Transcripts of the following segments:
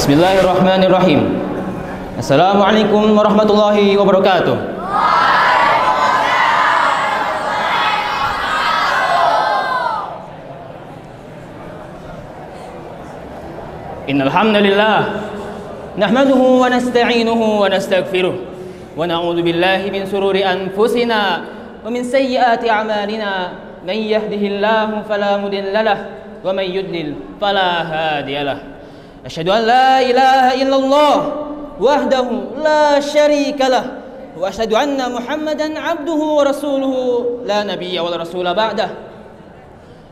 Bismillahirrahmanirrahim. Assalamualaikum warahmatullahi wabarakatuh. Innal hamdalillah nahmaduhu wa nasta'inuhu wa nastaghfiruh wa na'udzu billahi min shururi anfusina wa min sayyiati a'malina. Man yahdihillahu fala mudilla lahu wa man yudlil fala hadiya lahu. Asyhadu an la ilaha illallah wahdahu la syarika lah wa asyhadu anna Muhammadan abduhu wa rasuluhu la nabiyya wa la rasula ba'dah.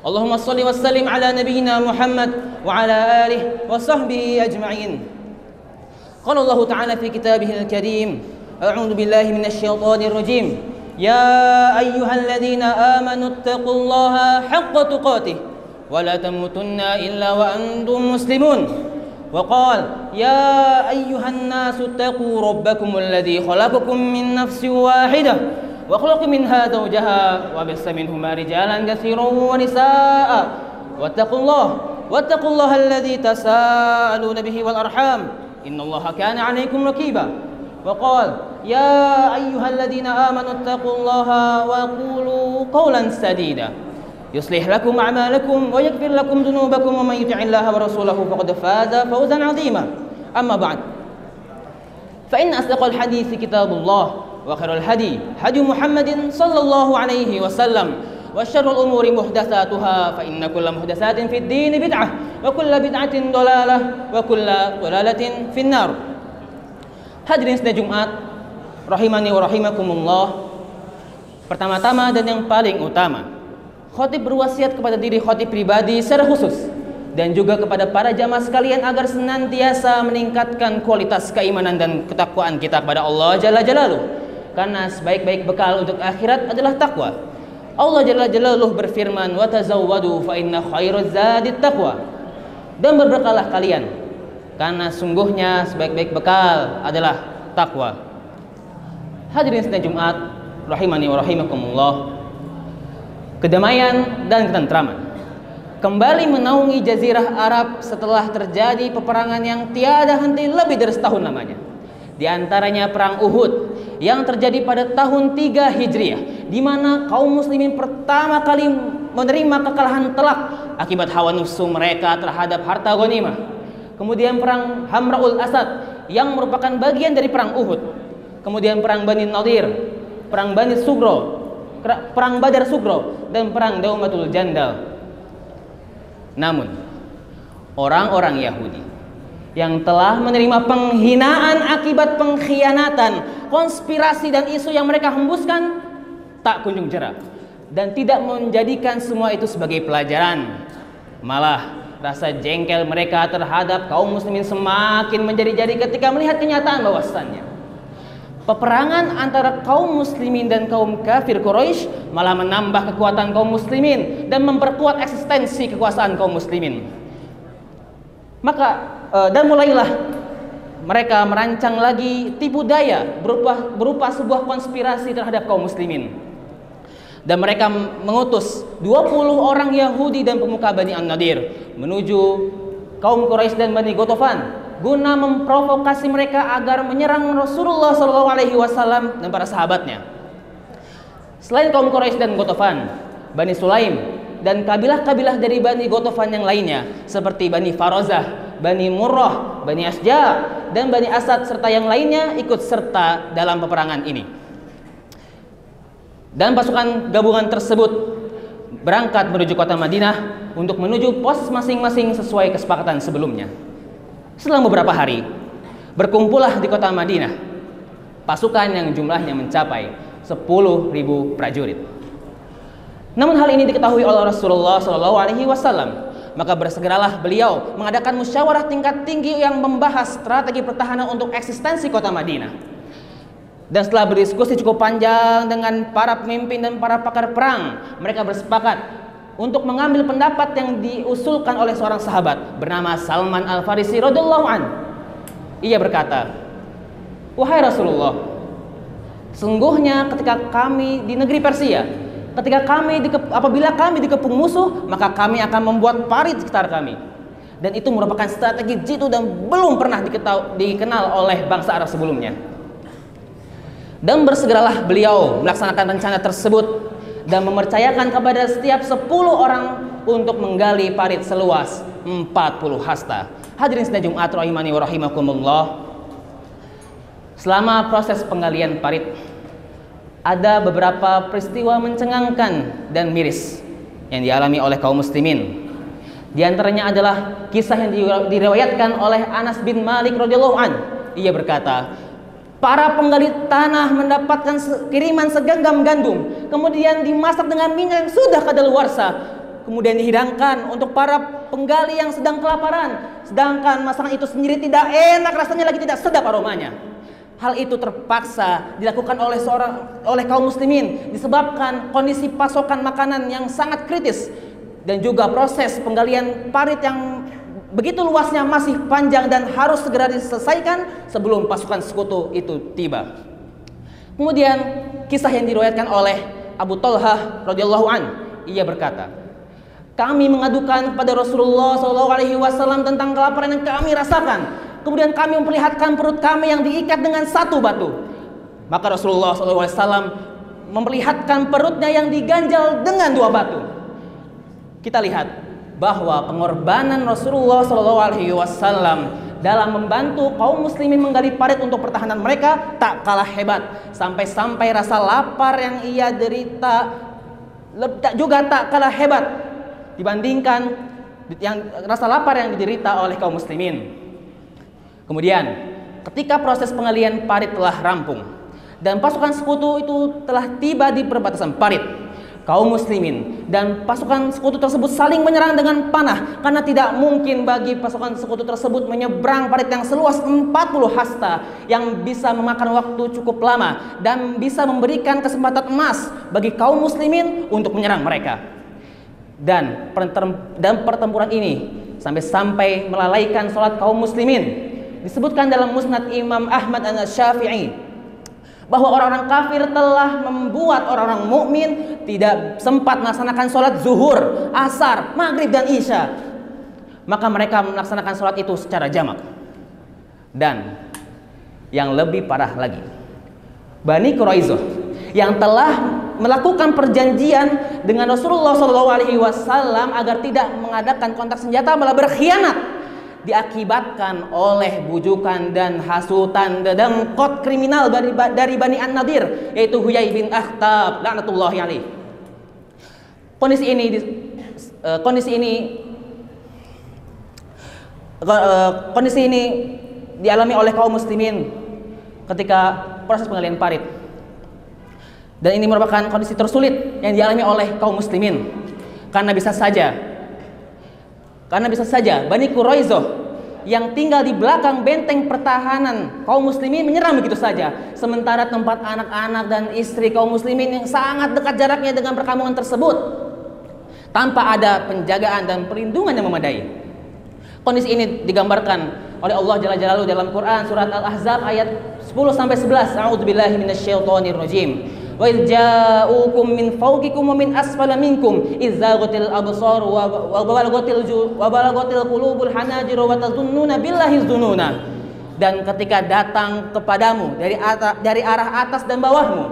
Allahumma shalli wa sallim ala nabiyyina Muhammad wa ala alihi wa sahbihi ajma'in. Qala Allah ta'ala fi kitabihil karim, a'udzu billahi minasy syaithanir rajim. Ya ayyuhalladzina amanu taqullaha haqqa tuqatih wa la tamutunna illa wa antum muslimun. وقال يا أيها الناس اتقوا ربكم الذي خلقكم من نفس واحدة وخلق منها زوجها وبث منهما رجالا كثيرا ونساء واتقوا الله الذي تساءلون به والأرحام إن الله كان عليكم رقيبا. وقال يا أيها الذين آمنوا اتقوا الله وقولوا قولا سديدا يصلح لكم أعمالكم ويغفر لكم ذنوبكم ومن يطع الله ورسوله فقد فاز فوزا عظيما. أما بعد فإن أصدق الحديث كتاب الله وخير الهدي هدي محمد صلى الله عليه وسلم وشر الأمور محدثاتها فإن كل محدثات في الدين بدعة وكل بدعة ضلالة وكل ضلالة في النار. Hadirin sidang Jumat rahimani wa rahimakumullah. Pertama-tama dan yang paling utama, khotib berwasiat kepada diri khotib pribadi secara khusus dan juga kepada para jamaah sekalian agar senantiasa meningkatkan kualitas keimanan dan ketakwaan kita kepada Allah Jalla Jalaluh, karena sebaik-baik bekal untuk akhirat adalah takwa. Allah Jalla Jalaluh berfirman, wa tazawwadu fa inna khairaz zadit taqwa, dan berbekallah kalian karena sungguhnya sebaik-baik bekal adalah takwa. Hadirin sidang Jumat rahimani wa rahimakumullah. Kedamaian dan ketentraman kembali menaungi jazirah Arab setelah terjadi peperangan yang tiada henti lebih dari setahun lamanya. Di antaranya perang Uhud yang terjadi pada tahun 3 Hijriah, di mana kaum muslimin pertama kali menerima kekalahan telak akibat hawa nafsu mereka terhadap harta ghanimah. Kemudian perang Hamraul Asad yang merupakan bagian dari perang Uhud. Kemudian perang Bani Nadir, perang Bani Sugro, perang Badar Sugro, dan perang Daumatul Jandal. Namun orang-orang Yahudi yang telah menerima penghinaan akibat pengkhianatan, konspirasi dan isu yang mereka hembuskan tak kunjung jera dan tidak menjadikan semua itu sebagai pelajaran. Malah rasa jengkel mereka terhadap kaum muslimin semakin menjadi-jadi ketika melihat kenyataan bahwasannya peperangan antara kaum muslimin dan kaum kafir Quraisy malah menambah kekuatan kaum muslimin dan memperkuat eksistensi kekuasaan kaum muslimin. Dan mulailah mereka merancang lagi tipu daya berupa sebuah konspirasi terhadap kaum muslimin. Dan mereka mengutus 20 orang Yahudi dan pemuka Bani An-Nadir menuju kaum Quraisy dan Bani Ghatafan guna memprovokasi mereka agar menyerang Rasulullah SAW dan para sahabatnya. Selain kaum Quraisy dan Ghatafan, Bani Sulaim dan kabilah-kabilah dari Bani Ghatafan yang lainnya seperti Bani Farazah, Bani Murrah, Bani Asja, dan Bani Asad serta yang lainnya ikut serta dalam peperangan ini. Dan pasukan gabungan tersebut berangkat menuju kota Madinah untuk menuju pos masing-masing sesuai kesepakatan sebelumnya. Setelah beberapa hari, berkumpullah di kota Madinah pasukan yang jumlahnya mencapai 10.000 prajurit. Namun hal ini diketahui oleh Rasulullah SAW, maka bersegeralah beliau mengadakan musyawarah tingkat tinggi yang membahas strategi pertahanan untuk eksistensi kota Madinah. Dan setelah berdiskusi cukup panjang dengan para pemimpin dan para pakar perang, mereka bersepakat untuk mengambil pendapat yang diusulkan oleh seorang sahabat bernama Salman Al-Farisi radhiyallahu an. Ia berkata, "Wahai Rasulullah, sungguhnya ketika kami di negeri Persia, apabila kami dikepung musuh, maka kami akan membuat parit sekitar kami. Dan itu merupakan strategi jitu dan belum pernah dikenal oleh bangsa Arab sebelumnya. Dan bersegeralah beliau melaksanakan rencana tersebut dan mempercayakan kepada setiap 10 orang untuk menggali parit seluas 40 hasta. Hadirin sidang Jumat rahimani wa rahimakumullah. Selama proses penggalian parit, ada beberapa peristiwa mencengangkan dan miris yang dialami oleh kaum muslimin. Di antaranya adalah kisah yang diriwayatkan oleh Anas bin Malik radhiyallahu an. Ia berkata, para penggali tanah mendapatkan kiriman segenggam gandum, kemudian dimasak dengan minyak yang sudah kadaluarsa, kemudian dihidangkan untuk para penggali yang sedang kelaparan. Sedangkan masakan itu sendiri tidak enak rasanya, lagi tidak sedap aromanya. Hal itu terpaksa dilakukan oleh kaum muslimin disebabkan kondisi pasokan makanan yang sangat kritis dan juga proses penggalian parit yang begitu luasnya masih panjang dan harus segera diselesaikan sebelum pasukan sekutu itu tiba. Kemudian kisah yang diriwayatkan oleh Abu Talhah radhiyallahu an, ia berkata, kami mengadukan kepada Rasulullah SAW tentang kelaparan yang kami rasakan. Kemudian kami memperlihatkan perut kami yang diikat dengan satu batu. Maka Rasulullah SAW memperlihatkan perutnya yang diganjal dengan 2 batu. Kita lihat bahwa pengorbanan Rasulullah SAW dalam membantu kaum muslimin menggali parit untuk pertahanan mereka tak kalah hebat. Sampai-sampai rasa lapar yang ia derita juga tak kalah hebat dibandingkan rasa lapar yang diderita oleh kaum muslimin. Kemudian ketika proses penggalian parit telah rampung dan pasukan sekutu itu telah tiba di perbatasan parit, kaum muslimin dan pasukan sekutu tersebut saling menyerang dengan panah karena tidak mungkin bagi pasukan sekutu tersebut menyeberang parit yang seluas 40 hasta yang bisa memakan waktu cukup lama dan bisa memberikan kesempatan emas bagi kaum muslimin untuk menyerang mereka. Dan pertempuran ini sampai melalaikan sholat kaum muslimin. Disebutkan dalam Musnad Imam Ahmad Asy-Syafi'i bahwa orang-orang kafir telah membuat orang-orang mukmin tidak sempat melaksanakan sholat zuhur, asar, maghrib dan isya. Maka mereka melaksanakan sholat itu secara jamak. Dan yang lebih parah lagi, Bani Quraisyah yang telah melakukan perjanjian dengan Rasulullah SAW agar tidak mengadakan kontak senjata malah berkhianat, diakibatkan oleh bujukan dan hasutan dedengkot kriminal dari Bani An-Nadir, yaitu Huyai bin Akhtab laknatullahi alaih. Kondisi ini dialami oleh kaum muslimin ketika proses penggalian parit. Dan ini merupakan kondisi tersulit yang dialami oleh kaum muslimin karena bisa saja Bani Quraisyah yang tinggal di belakang benteng pertahanan kaum muslimin menyerang begitu saja, sementara tempat anak-anak dan istri kaum muslimin yang sangat dekat jaraknya dengan perkampungan tersebut tanpa ada penjagaan dan perlindungan yang memadai. Kondisi ini digambarkan oleh Allah Jalla Jalaluhu dalam Quran surat Al-Ahzab ayat 10-11. A'udzubillahi minasyaitonir rajim. Wa idz ja'ukum min fawqikum wa min asfala minkum idz zaghatil absar wa balagatil qulubul hanajir wa tazunnuna billahi dzununa. Dan ketika datang kepadamu dari arah atas dan bawahmu,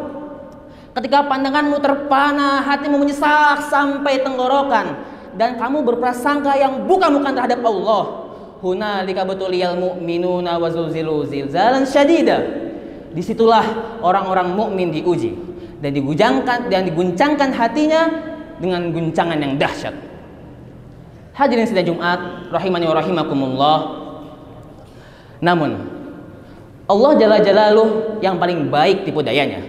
ketika pandanganmu terpana, hatimu menyesak sampai tenggorokan, dan kamu berprasangka yang bukan terhadap Allah, hunalika batuliyal mu'minuna wa zulzilu zilzalan syadida. Disitulah orang-orang mukmin diuji dan diguncangkan hatinya dengan guncangan yang dahsyat. Hadirin sidang Jumat rahimani wa rahimakumullah. Namun Allah Jalla Jalaluhu yang paling baik tipu dayanya,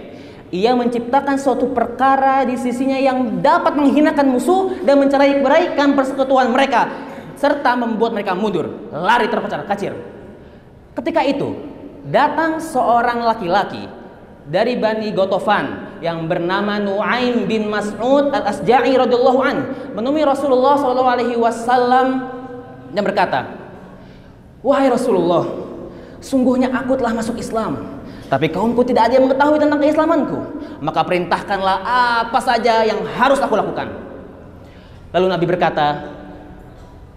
Ia menciptakan suatu perkara di sisinya yang dapat menghinakan musuh dan mencerai-beraikan persekutuan mereka serta membuat mereka mundur, lari terpencar-kacir. Ketika itu datang seorang laki-laki dari Bani Ghatafan yang bernama Nu'aim bin Mas'ud al-Asja'i radhiyallahu an menemui Rasulullah SAW dan berkata, "Wahai Rasulullah, sungguhnya aku telah masuk Islam, tapi kaumku tidak ada yang mengetahui tentang keislamanku. Maka perintahkanlah apa saja yang harus aku lakukan." Lalu Nabi berkata,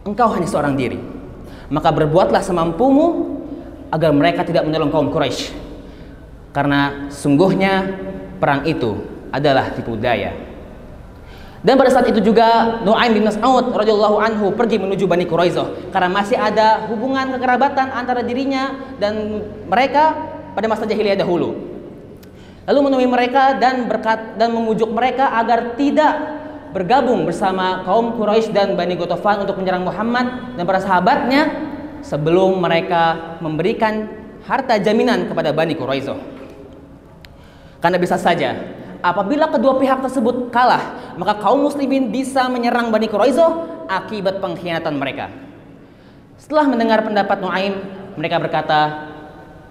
"Engkau hanya seorang diri. Maka berbuatlah semampumu agar mereka tidak menolong kaum Quraisy, karena sungguhnya perang itu adalah tipu daya. Dan pada saat itu juga Nu'aim bin Mas'ud radhiyallahu anhu pergi menuju Bani Quraisyah karena masih ada hubungan kekerabatan antara dirinya dan mereka pada masa jahiliyah dahulu. Lalu menemui mereka dan memujuk mereka agar tidak bergabung bersama kaum Quraisy dan Bani Ghatafan untuk menyerang Muhammad dan para sahabatnya sebelum mereka memberikan harta jaminan kepada Bani Quraisyah. Karena bisa saja apabila kedua pihak tersebut kalah, maka kaum muslimin bisa menyerang Bani Quraisyah akibat pengkhianatan mereka. Setelah mendengar pendapat Nu'aim, mereka berkata,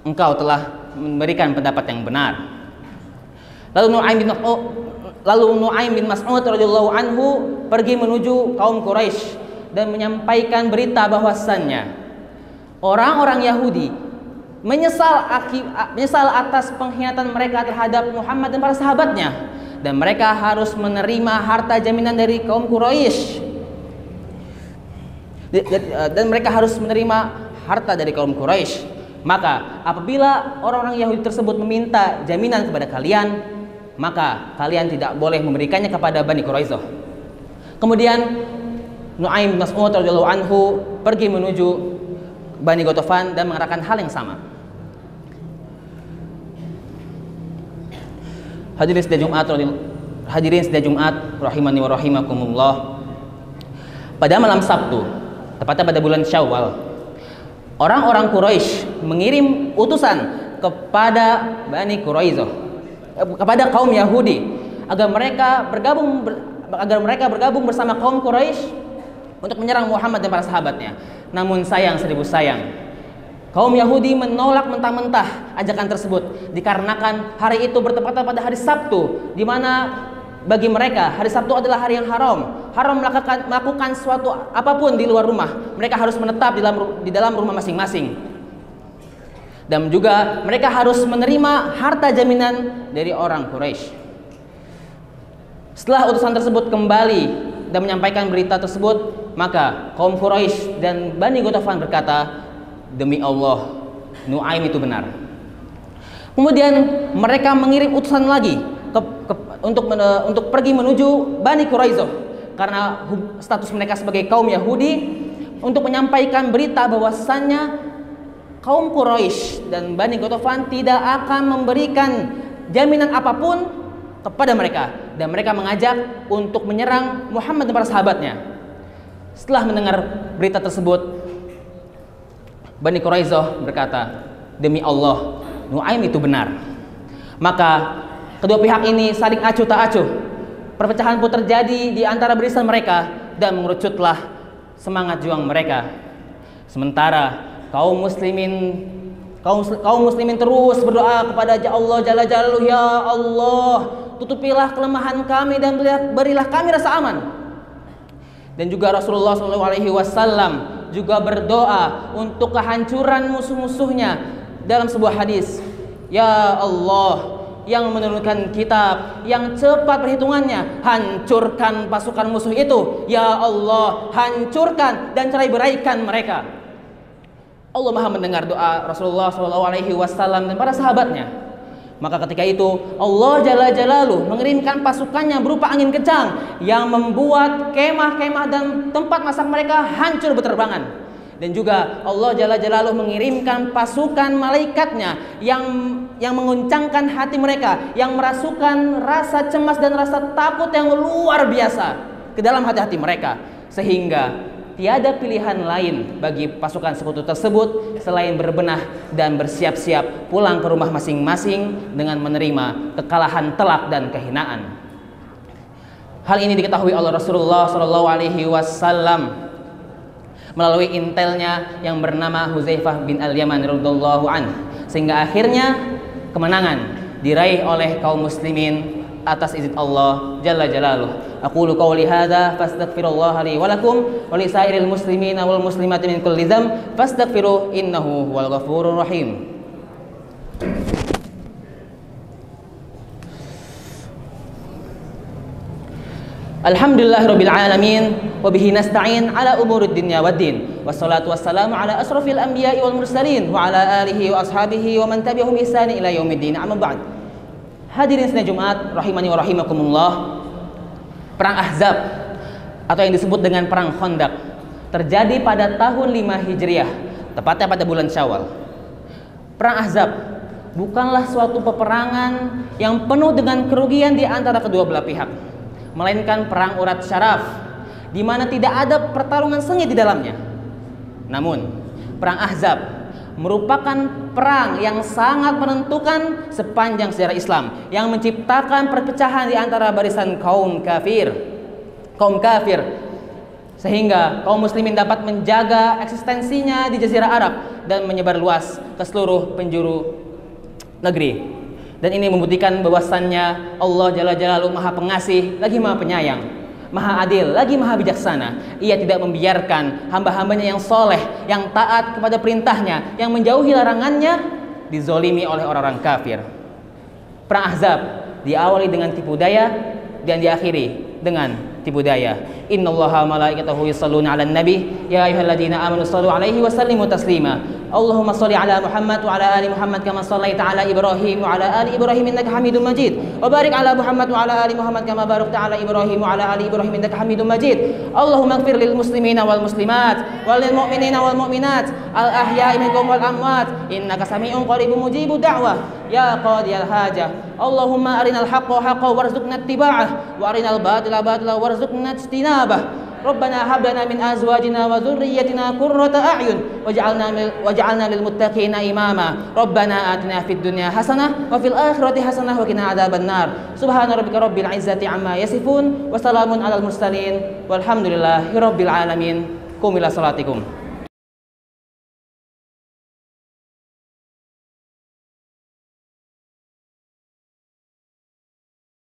engkau telah memberikan pendapat yang benar. Lalu Nu'aim bin Mas'ud radhiyallahu anhu pergi menuju kaum Quraisy dan menyampaikan berita bahwasannya orang-orang Yahudi menyesal atas pengkhianatan mereka terhadap Muhammad dan para sahabatnya, dan mereka harus menerima harta jaminan dari kaum Quraisy. Dan mereka harus menerima harta dari kaum Quraisy. Maka apabila orang-orang Yahudi tersebut meminta jaminan kepada kalian, maka kalian tidak boleh memberikannya kepada Bani Quraisyah. Kemudian Nu'aim bin Mas'ud radhiyallahu anhu pergi menuju Bani Ghatafan dan mengatakan hal yang sama. Hadirin sidang Jumat rahimani wa rahimakumullah. Pada malam Sabtu, tepatnya pada bulan Syawal, orang-orang Quraisy mengirim utusan kepada Bani Quraisyah, kepada kaum Yahudi agar mereka bergabung bersama kaum Quraisy untuk menyerang Muhammad dan para sahabatnya. Namun sayang seribu sayang, kaum Yahudi menolak mentah-mentah ajakan tersebut dikarenakan hari itu bertepatan pada hari Sabtu, di mana bagi mereka hari Sabtu adalah hari yang haram melakukan suatu apapun di luar rumah. Mereka harus menetap di dalam rumah masing-masing, dan juga mereka harus menerima harta jaminan dari orang Quraisy. Setelah utusan tersebut kembali dan menyampaikan berita tersebut, maka kaum Quraisy dan Bani Ghatafan berkata, demi Allah, Nu'aim itu benar. Kemudian mereka mengirim utusan lagi untuk pergi menuju Bani Quraisyah karena status mereka sebagai kaum Yahudi, untuk menyampaikan berita bahwasannya kaum Quraisy dan Bani Ghatafan tidak akan memberikan jaminan apapun kepada mereka, dan mereka mengajak untuk menyerang Muhammad dan para sahabatnya. Setelah mendengar berita tersebut, Bani Quraisyah berkata, demi Allah, Nu'aim itu benar. Maka kedua pihak ini saling acuh tak acuh. Perpecahan pun terjadi di antara barisan mereka dan mengerucutlah semangat juang mereka. Sementara kaum muslimin terus berdoa kepada Allah Jalla Jalaluhu, ya Allah, tutupilah kelemahan kami dan berilah kami rasa aman. Dan juga Rasulullah SAW juga berdoa untuk kehancuran musuh-musuhnya dalam sebuah hadis, ya Allah yang menurunkan kitab, yang cepat perhitungannya, hancurkan pasukan musuh itu, ya Allah, hancurkan dan cerai beraikan mereka. Allah Maha mendengar doa Rasulullah SAW dan para sahabatnya. Maka ketika itu Allah Jalla Jalaluhu mengirimkan pasukannya berupa angin kencang yang membuat kemah-kemah dan tempat masak mereka hancur berterbangan. Dan juga Allah Jalla Jalaluhu mengirimkan pasukan malaikatnya yang menguncangkan hati mereka, yang merasukan rasa cemas dan rasa takut yang luar biasa ke dalam hati-hati mereka, sehingga tiada pilihan lain bagi pasukan sekutu tersebut selain berbenah dan bersiap-siap pulang ke rumah masing-masing dengan menerima kekalahan telak dan kehinaan. Hal ini diketahui oleh Rasulullah SAW melalui intelnya yang bernama Huzaifah bin Al-Yaman radhiyallahu anhu, sehingga akhirnya kemenangan diraih oleh kaum muslimin atas izin Allah Jalla Jalaluhu. Aqulu qawli hadza fastaghfirullaha li wa lakum wa li sairil muslimina wal muslimati min kulli dzamb fastaghfiruhu innahu huwal ghafurur rahim. Alhamdulillahirabbil alamin wa bihi nasta'in ala umurid dunya waddin. Wassalatu wassalamu ala asrofil anbiya'i wal mursalin wa ala alihi wa ashabihi wa man tabi'ahum bi ihsani ila yaumiddin. Amma ba'd. Hadirin sidang Jumat rahimani wa rahimakumullah. Perang Ahzab atau yang disebut dengan perang Khandaq terjadi pada tahun 5 Hijriah, tepatnya pada bulan Syawal. Perang Ahzab bukanlah suatu peperangan yang penuh dengan kerugian di antara kedua belah pihak, melainkan perang urat syaraf di mana tidak ada pertarungan sengit di dalamnya. Namun, perang Ahzab merupakan perang yang sangat menentukan sepanjang sejarah Islam, yang menciptakan perpecahan di antara barisan kaum kafir, sehingga kaum muslimin dapat menjaga eksistensinya di Jazirah Arab dan menyebar luas ke seluruh penjuru negeri. Dan ini membuktikan bahwasannya Allah Jalla Jalaluhu Maha Pengasih lagi Maha Penyayang, Maha Adil lagi Maha Bijaksana. Ia tidak membiarkan hamba-hambanya yang soleh, yang taat kepada perintahnya, yang menjauhi larangannya, dizolimi oleh orang-orang kafir. Perang Ahzab diawali dengan tipu daya dan diakhiri dengan tipu daya. Innallaha malaikatahu yusholluna 'alan nabi ya ayyuhalladzina amanu shallu 'alaihi wa sallimu taslima. Allahumma shalli 'ala Muhammad wa 'ala ali Muhammad kama shallaita 'ala Ibrahim wa 'ala ali Ibrahim innaka Hamidum Majid. Wa barik 'ala Muhammad wa 'ala ali Muhammad kama barakta 'ala Ibrahim wa 'ala ali Ibrahim innaka Hamidum Majid. Allahumma ighfir lil muslimina wal muslimat wal lil mu'minina wal mu'minat al ahya'i minkum wal amwat innaka sami'un qaribun mujibud da'wah ya qadiyal hajah. Allahumma arinal haqqa haqqan warzuqna ittiba'ah wa arinal batila batila warzuqna ijtinabah. Rabbana hab lana min azwajina wa dhurriyyatina qurrata a'yun waj'alna lil muttaqina imama. Rabbana atina fid dunya hasanah wa fil akhirati hasanah wa qina adzabannar. Subhana rabbika rabbil izzati amma yasifun wa salamun alal mursalin walhamdulillahi rabbil alamin. Qum ila salatikum.